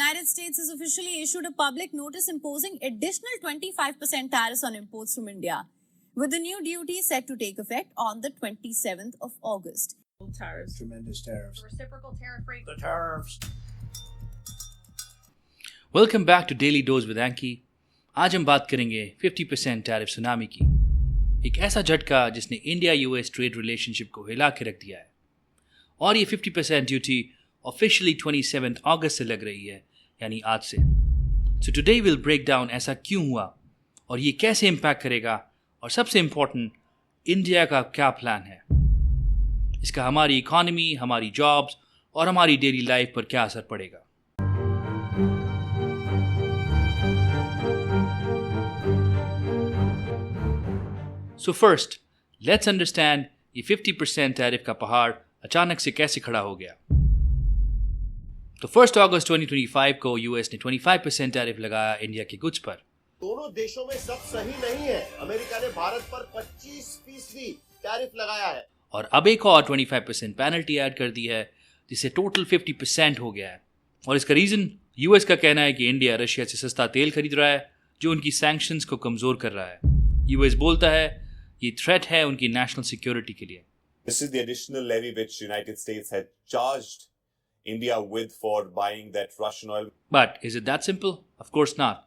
United States has officially issued a public notice imposing additional 25% tariffs on imports from India, with the new duty set to take effect on the 27th of August. Tariffs. Tremendous tariffs. The reciprocal tariff rate. The tariffs. Welcome back to daily dose with Anki. आज हम बात करेंगे 50% tariff tsunami की, एक ऐसा झटका जिसने India US trade relationship को हिला के रख दिया है। और ये 50% ड्यूटी ऑफिशियली 27 अगस्त से लग रही है, यानी आज से। So today will break down ऐसा क्यों हुआ और ये कैसे इम्पैक्ट करेगा, और सबसे इम्पोर्टेंट इंडिया का क्या प्लान है, इसका हमारी इकॉनमी, हमारी जॉब्स और हमारी डेली लाइफ पर क्या असर पड़ेगा। So first, let's understand ये 50% टैरिफ का पहाड़ अचानक से कैसे खड़ा हो गया। तो 1 अगस्त 2025 को यूएस ने 25% टैरिफ लगाया इंडिया के गुड्स पर। दोनों देशों में सब सही नहीं है। अमेरिका ने भारत पर 25% टैरिफ लगाया है और अब एक और 25% पेनल्टी ऐड कर दी है, जिससे टोटल 50% हो गया है। और इसका रीजन यूएस का कहना है कि इंडिया रशिया से सस्ता तेल खरीद रहा है, जो उनकी सैंक्शंस को कमजोर कर रहा है। यूएस बोलता है ये थ्रेट है उनकी नेशनल सिक्योरिटी के लिए। This is the additional levy which United States had charged India with for buying that Russian oil. But is it that simple? Of course not.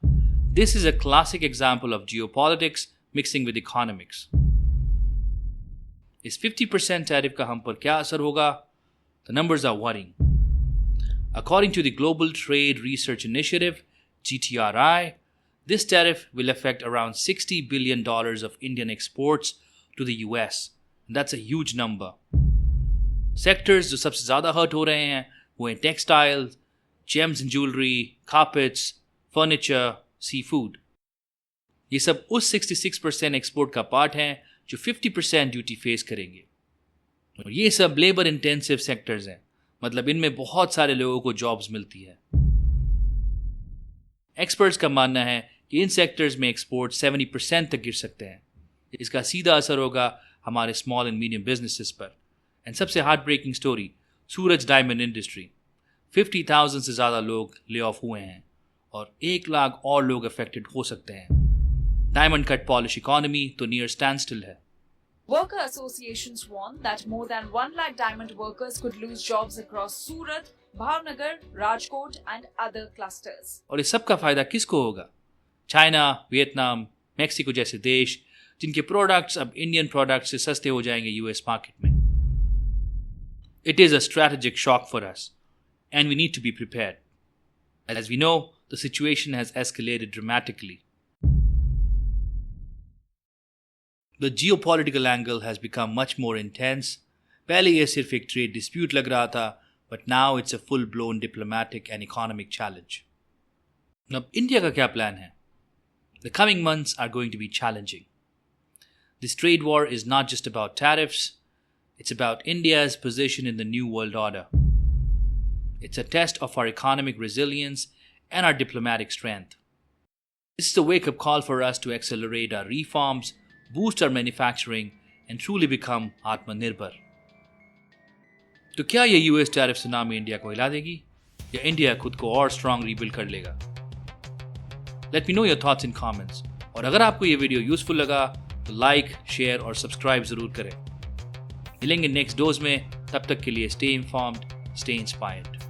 This is a classic example of geopolitics mixing with economics. इस 50% tariff का हम पर क्या असर होगा? The numbers are worrying. According to the Global Trade Research Initiative, GTRI, this tariff will affect around $60 billion of Indian exports to the US. And that's a huge number. Sectors जो सबसे ज़्यादा hurt हो रहे हैं वो हैं textiles, gems and jewelry, carpets, furniture, seafood. ये सब उस 66% एक्सपोर्ट का पार्ट हैं जो 50% ड्यूटी फेस करेंगे। और ये सब लेबर इंटेंसिव सेक्टर्स हैं, मतलब इनमें बहुत सारे लोगों को जॉब्स मिलती है। एक्सपर्ट्स का मानना है कि इन सेक्टर्स में एक्सपोर्ट 70% तक गिर सकते हैं। इसका सीधा असर होगा हमारे स्मॉल एंड मीडियम बिजनेसेस पर। एंड सबसे हार्ट ब्रेकिंग स्टोरी, सूरज डायमंड इंडस्ट्री। 50,000 से ज़्यादा लोग ले ऑफ हुए हैं और 1 लाख और लोग अफेक्टेड हो सकते हैं। डायमंड कट पॉलिश इकॉनमी तो नियर स्टैंड स्टिल है। Worker associations warn that more than 1 lakh diamond workers could lose jobs across Surat, Bhavnagar, Rajkot and other clusters. और इस सब का फायदा किसको होगा? चाइना, वियतनाम, मेक्सिको जैसे देश जिनके प्रोडक्ट्स अब इंडियन प्रोडक्ट्स से सस्ते हो जाएंगे यूएस मार्केट में। It is a strategic shock for us and we need to be prepared. As we know, the situation has escalated dramatically. The geopolitical angle has become much more intense. पहले ये सिर्फ एक trade dispute लग रहा था, but now it's a full-blown diplomatic and economic challenge. अब India का क्या प्लान है? The coming months are going to be challenging. This trade war is not just about tariffs, it's about India's position in the new world order. It's a test of our economic resilience and our diplomatic strength. This is a wake-up call for us to accelerate our reforms, boost our manufacturing and truly become आत्मनिर्भर। तो क्या ये US tariff tsunami India को हिला देगी या India खुद को और स्ट्रांग रीबिल्ड कर लेगा? Let me know your thoughts in comments. और अगर आपको ये वीडियो यूजफुल लगा तो लाइक, शेयर और सब्सक्राइब जरूर करें। मिलेंगे नेक्स्ट डोज में, तब तक के लिए स्टे इन्फॉर्म्ड, स्टे इंस्पायर्ड।